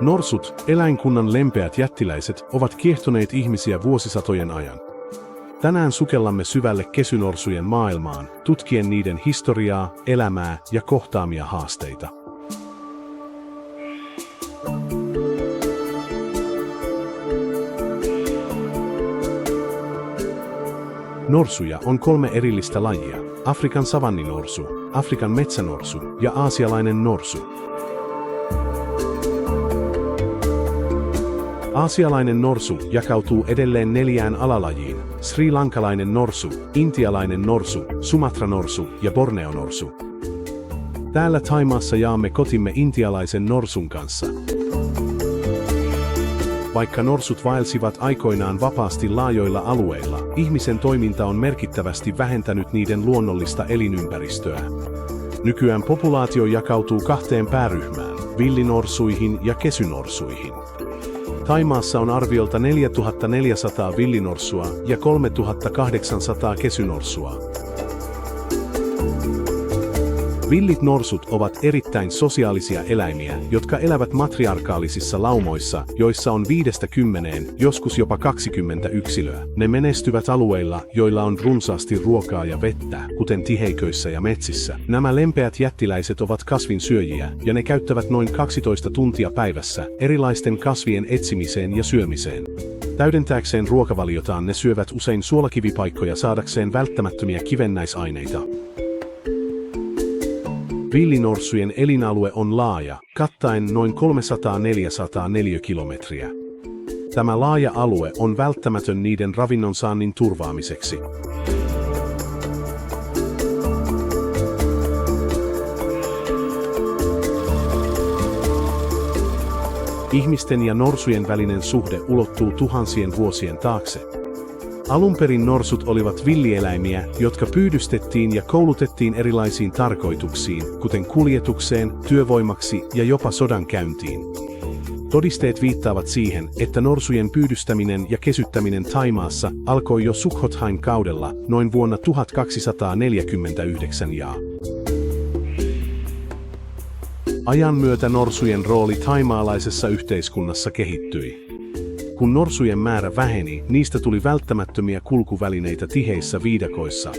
Norsut, eläinkunnan lempeät jättiläiset, ovat kiehtoneet ihmisiä vuosisatojen ajan. Tänään sukellamme syvälle kesynorsujen maailmaan, tutkien niiden historiaa, elämää ja kohtaamia haasteita. Norsuja on 3 erillistä lajia: Afrikan savanninorsu, Afrikan metsänorsu ja aasialainen norsu. Aasialainen norsu jakautuu edelleen 4 alalajiin: srilankalainen norsu, intialainen norsu, sumatranorsu ja borneonorsu. Täällä Thaimaassa jaamme kotimme intialaisen norsun kanssa. Vaikka norsut vaelsivat aikoinaan vapaasti laajoilla alueilla, ihmisen toiminta on merkittävästi vähentänyt niiden luonnollista elinympäristöä. Nykyään populaatio jakautuu 2 pääryhmään: villinorsuihin ja kesynorsuihin. Thaimaassa on arviolta 4400 villinorsua ja 3800 kesynorsua. Villit norsut ovat erittäin sosiaalisia eläimiä, jotka elävät matriarkaalisissa laumoissa, joissa on 5–10, joskus jopa 20 yksilöä. Ne menestyvät alueilla, joilla on runsaasti ruokaa ja vettä, kuten tiheiköissä ja metsissä. Nämä lempeät jättiläiset ovat kasvinsyöjiä, ja ne käyttävät noin 12 tuntia päivässä erilaisten kasvien etsimiseen ja syömiseen. Täydentääkseen ruokavaliotaan ne syövät usein suolakivipaikkoja saadakseen välttämättömiä kivennäisaineita. Villinorsujen elinalue on laaja, kattaen noin 300–400 neliökilometriä. Tämä laaja alue on välttämätön niiden ravinnonsaannin turvaamiseksi. Ihmisten ja norsujen välinen suhde ulottuu tuhansien vuosien taakse. Alun perin norsut olivat villieläimiä, jotka pyydystettiin ja koulutettiin erilaisiin tarkoituksiin, kuten kuljetukseen, työvoimaksi ja jopa sodankäyntiin. Todisteet viittaavat siihen, että norsujen pyydystäminen ja kesyttäminen Thaimaassa alkoi jo Sukhothain kaudella noin vuonna 1249 ja. Ajan myötä norsujen rooli thaimaalaisessa yhteiskunnassa kehittyi. Kun norsujen määrä väheni, niistä tuli välttämättömiä kulkuvälineitä tiheissä viidakoissa.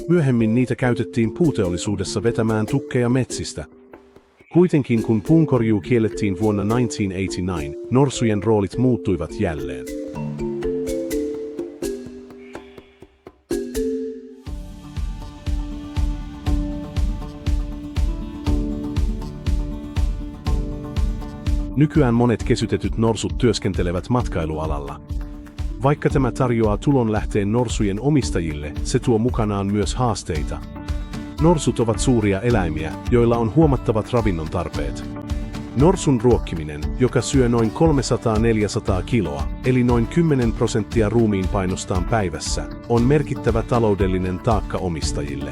Myöhemmin niitä käytettiin puuteollisuudessa vetämään tukkeja metsistä. Kuitenkin kun puunkorjuu kiellettiin vuonna 1989, norsujen roolit muuttuivat jälleen. Nykyään monet kesytetyt norsut työskentelevät matkailualalla. Vaikka tämä tarjoaa tulonlähteen norsujen omistajille, se tuo mukanaan myös haasteita. Norsut ovat suuria eläimiä, joilla on huomattavat ravinnon tarpeet. Norsun ruokkiminen, joka syö noin 300–400 kiloa, eli noin 10% ruumiinpainostaan päivässä, on merkittävä taloudellinen taakka omistajille.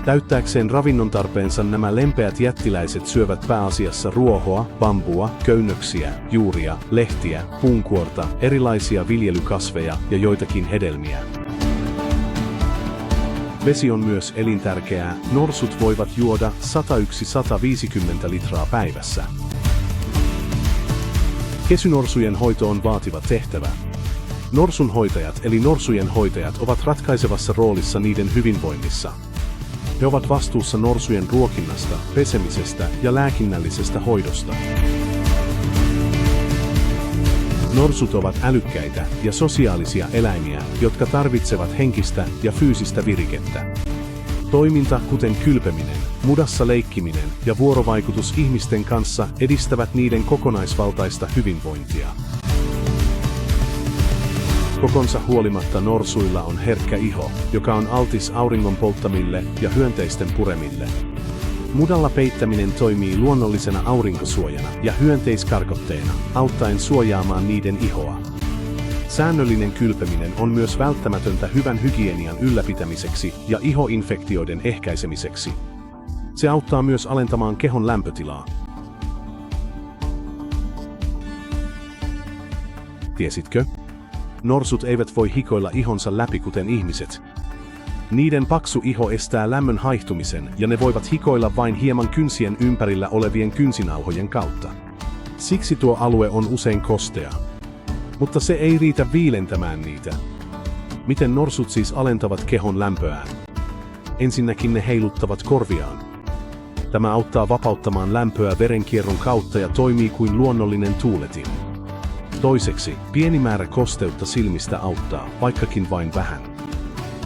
Täyttääkseen ravinnontarpeensa nämä lempeät jättiläiset syövät pääasiassa ruohoa, bambua, köynnöksiä, juuria, lehtiä, puunkuorta, erilaisia viljelykasveja ja joitakin hedelmiä. Vesi on myös elintärkeää, norsut voivat juoda 101–150 litraa päivässä. Kesynorsujen hoito on vaativa tehtävä. Norsunhoitajat eli norsujen hoitajat ovat ratkaisevassa roolissa niiden hyvinvoinnissa. He ovat vastuussa norsujen ruokinnasta, pesemisestä ja lääkinnällisestä hoidosta. Norsut ovat älykkäitä ja sosiaalisia eläimiä, jotka tarvitsevat henkistä ja fyysistä virikettä. Toiminta, kuten kylpeminen, mudassa leikkiminen ja vuorovaikutus ihmisten kanssa edistävät niiden kokonaisvaltaista hyvinvointia. Kokonsa huolimatta norsuilla on herkkä iho, joka on altis auringon polttamille ja hyönteisten puremille. Mudalla peittäminen toimii luonnollisena aurinkosuojana ja hyönteiskarkotteena, auttaen suojaamaan niiden ihoa. Säännöllinen kylpeminen on myös välttämätöntä hyvän hygienian ylläpitämiseksi ja ihoinfektioiden ehkäisemiseksi. Se auttaa myös alentamaan kehon lämpötilaa. Tiesitkö? Norsut eivät voi hikoilla ihonsa läpi kuten ihmiset. Niiden paksu iho estää lämmön haihtumisen ja ne voivat hikoilla vain hieman kynsien ympärillä olevien kynsinauhojen kautta. Siksi tuo alue on usein kostea. Mutta se ei riitä viilentämään niitä. Miten norsut siis alentavat kehon lämpöään? Ensinnäkin ne heiluttavat korviaan. Tämä auttaa vapauttamaan lämpöä verenkierron kautta ja toimii kuin luonnollinen tuuletin. Toiseksi, pieni määrä kosteutta silmistä auttaa, vaikkakin vain vähän.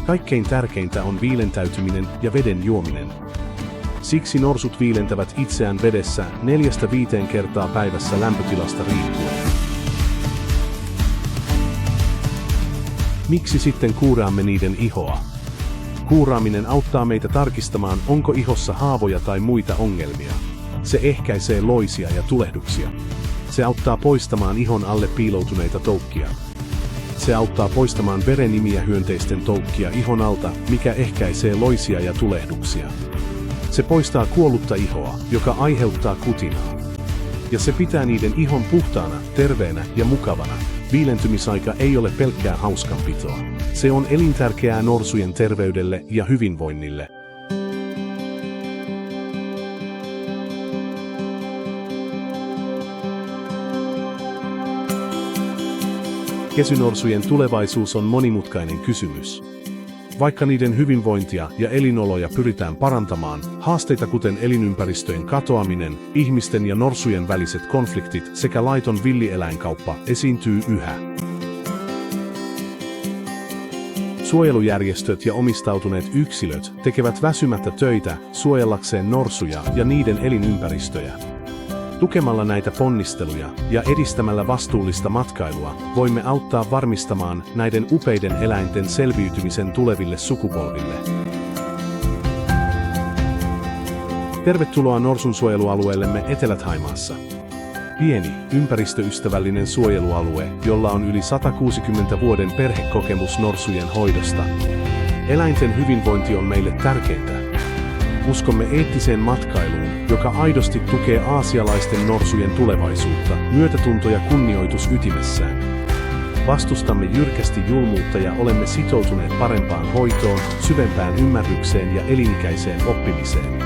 Kaikkein tärkeintä on viilentäytyminen ja veden juominen. Siksi norsut viilentävät itseään vedessä 4–5 kertaa päivässä lämpötilasta riippuen. Miksi sitten kuuraamme niiden ihoa? Kuuraaminen auttaa meitä tarkistamaan, onko ihossa haavoja tai muita ongelmia. Se ehkäisee loisia ja tulehduksia. Se auttaa poistamaan ihon alle piiloutuneita toukkia. Se auttaa poistamaan verenimiä hyönteisten toukkia ihon alta, mikä ehkäisee loisia ja tulehduksia. Se poistaa kuollutta ihoa, joka aiheuttaa kutinaa. Ja se pitää niiden ihon puhtaana, terveenä ja mukavana. Viilentymisaika ei ole pelkkää hauskanpitoa. Se on elintärkeää norsujen terveydelle ja hyvinvoinnille. Kesynorsujen tulevaisuus on monimutkainen kysymys. Vaikka niiden hyvinvointia ja elinoloja pyritään parantamaan, haasteita kuten elinympäristöjen katoaminen, ihmisten ja norsujen väliset konfliktit sekä laiton villieläinkauppa esiintyy yhä. Suojelujärjestöt ja omistautuneet yksilöt tekevät väsymättä töitä suojellakseen norsuja ja niiden elinympäristöjä. Tukemalla näitä ponnisteluja ja edistämällä vastuullista matkailua voimme auttaa varmistamaan näiden upeiden eläinten selviytymisen tuleville sukupolville. Tervetuloa norsunsuojelualueellemme Etelä-Thaimaassa. Pieni, ympäristöystävällinen suojelualue, jolla on yli 160 vuoden perhekokemus norsujen hoidosta. Eläinten hyvinvointi on meille tärkeintä. Uskomme eettiseen matkailuun, joka aidosti tukee aasialaisten norsujen tulevaisuutta, myötätunto ja kunnioitus ytimessään. Vastustamme jyrkästi julmuutta ja olemme sitoutuneet parempaan hoitoon, syvempään ymmärrykseen ja elinikäiseen oppimiseen.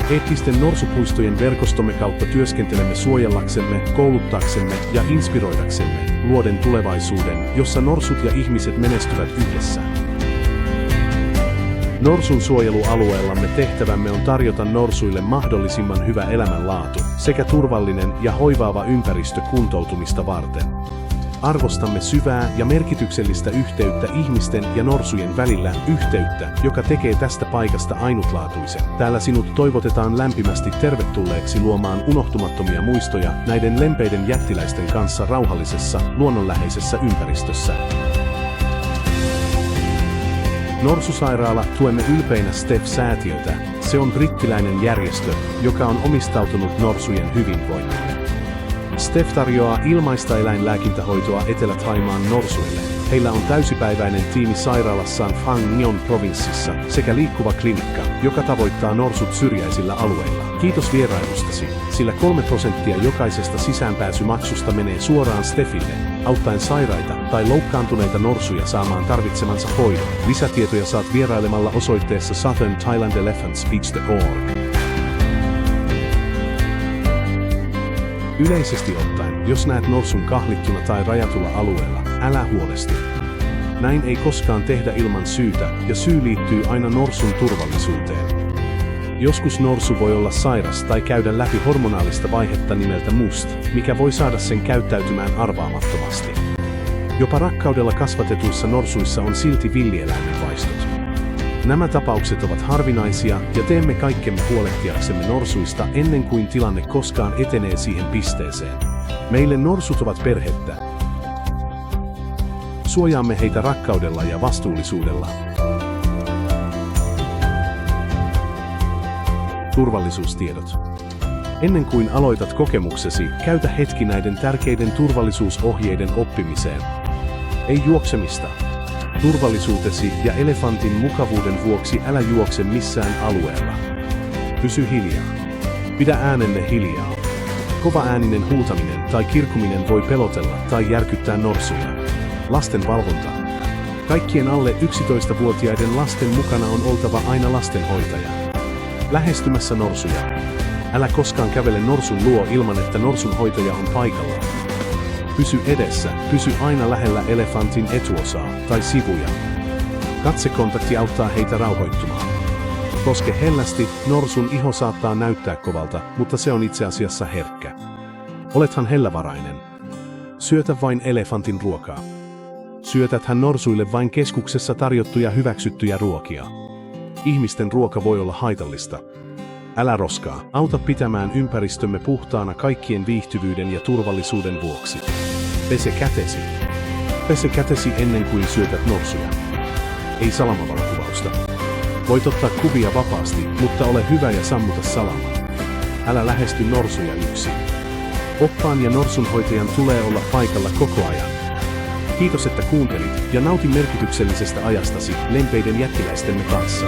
Eettisten norsupuistojen verkostomme kautta työskentelemme suojellaksemme, kouluttaaksemme ja inspiroidaksemme, luoden tulevaisuuden, jossa norsut ja ihmiset menestyvät yhdessä. Norsun suojelualueellamme tehtävämme on tarjota norsuille mahdollisimman hyvä elämänlaatu sekä turvallinen ja hoivaava ympäristö kuntoutumista varten. Arvostamme syvää ja merkityksellistä yhteyttä ihmisten ja norsujen välillä, yhteyttä, joka tekee tästä paikasta ainutlaatuisen. Täällä sinut toivotetaan lämpimästi tervetulleeksi luomaan unohtumattomia muistoja näiden lempeiden jättiläisten kanssa rauhallisessa, luonnonläheisessä ympäristössä. Norsusairaala tuemme ylpeinä STEF-säätiötä. Se on brittiläinen järjestö, joka on omistautunut norsujen hyvinvoinnille. STEF tarjoaa ilmaista eläinlääkintähoitoa Etelä-Thaimaan norsuille. Heillä on täysipäiväinen tiimi sairaalassaan Phang Ngon provinssissa sekä liikkuva klinikka, joka tavoittaa norsut syrjäisillä alueilla. Kiitos vierailustasi, sillä 3% jokaisesta sisäänpääsymaksusta menee suoraan STEFille, auttaen sairaita tai loukkaantuneita norsuja saamaan tarvitsemansa hoidon. Lisätietoja saat vierailemalla osoitteessa southernthailandelephantsspeech.org. Yleisesti ottaen, jos näet norsun kahlittuna tai rajatulla alueella, älä huolestu. Näin ei koskaan tehdä ilman syytä, ja syy liittyy aina norsun turvallisuuteen. Joskus norsu voi olla sairas tai käydä läpi hormonaalista vaihetta nimeltä MUST, mikä voi saada sen käyttäytymään arvaamattomasti. Jopa rakkaudella kasvatetuissa norsuissa on silti villieläimen vaistot. Nämä tapaukset ovat harvinaisia ja teemme kaikkemme huolehtiaksemme norsuista ennen kuin tilanne koskaan etenee siihen pisteeseen. Meille norsut ovat perhettä. Suojaamme heitä rakkaudella ja vastuullisuudella. Turvallisuustiedot. Ennen kuin aloitat kokemuksesi, käytä hetki näiden tärkeiden turvallisuusohjeiden oppimiseen. Ei juoksemista. Turvallisuutesi ja elefantin mukavuuden vuoksi älä juokse missään alueella. Pysy hiljaa. Pidä äänenne hiljaa. Kovaääninen huutaminen tai kirkuminen voi pelotella tai järkyttää norsuja. Lasten valvonta. Kaikkien alle 11-vuotiaiden lasten mukana on oltava aina lastenhoitaja. Lähestymässä norsuja. Älä koskaan kävele norsun luo ilman, että norsunhoitaja on paikalla. Pysy edessä, pysy aina lähellä elefantin etuosaa tai sivuja. Katsekontakti auttaa heitä rauhoittumaan. Koske hellästi, norsun iho saattaa näyttää kovalta, mutta se on itse asiassa herkkä. Olethan hellävarainen. Syötä vain elefantin ruokaa. Syötäthän norsuille vain keskuksessa tarjottuja hyväksyttyjä ruokia. Ihmisten ruoka voi olla haitallista. Älä roskaa, auta pitämään ympäristömme puhtaana kaikkien viihtyvyyden ja turvallisuuden vuoksi. Pese kätesi. Pese kätesi ennen kuin syötät norsuja. Ei salamavalokuvausta. Voit ottaa kuvia vapaasti, mutta ole hyvä ja sammuta salama. Älä lähesty norsuja yksin. Oppaan ja norsunhoitajan tulee olla paikalla koko ajan. Kiitos, että kuuntelit ja nauti merkityksellisestä ajastasi lempeiden jättiläistemme kanssa.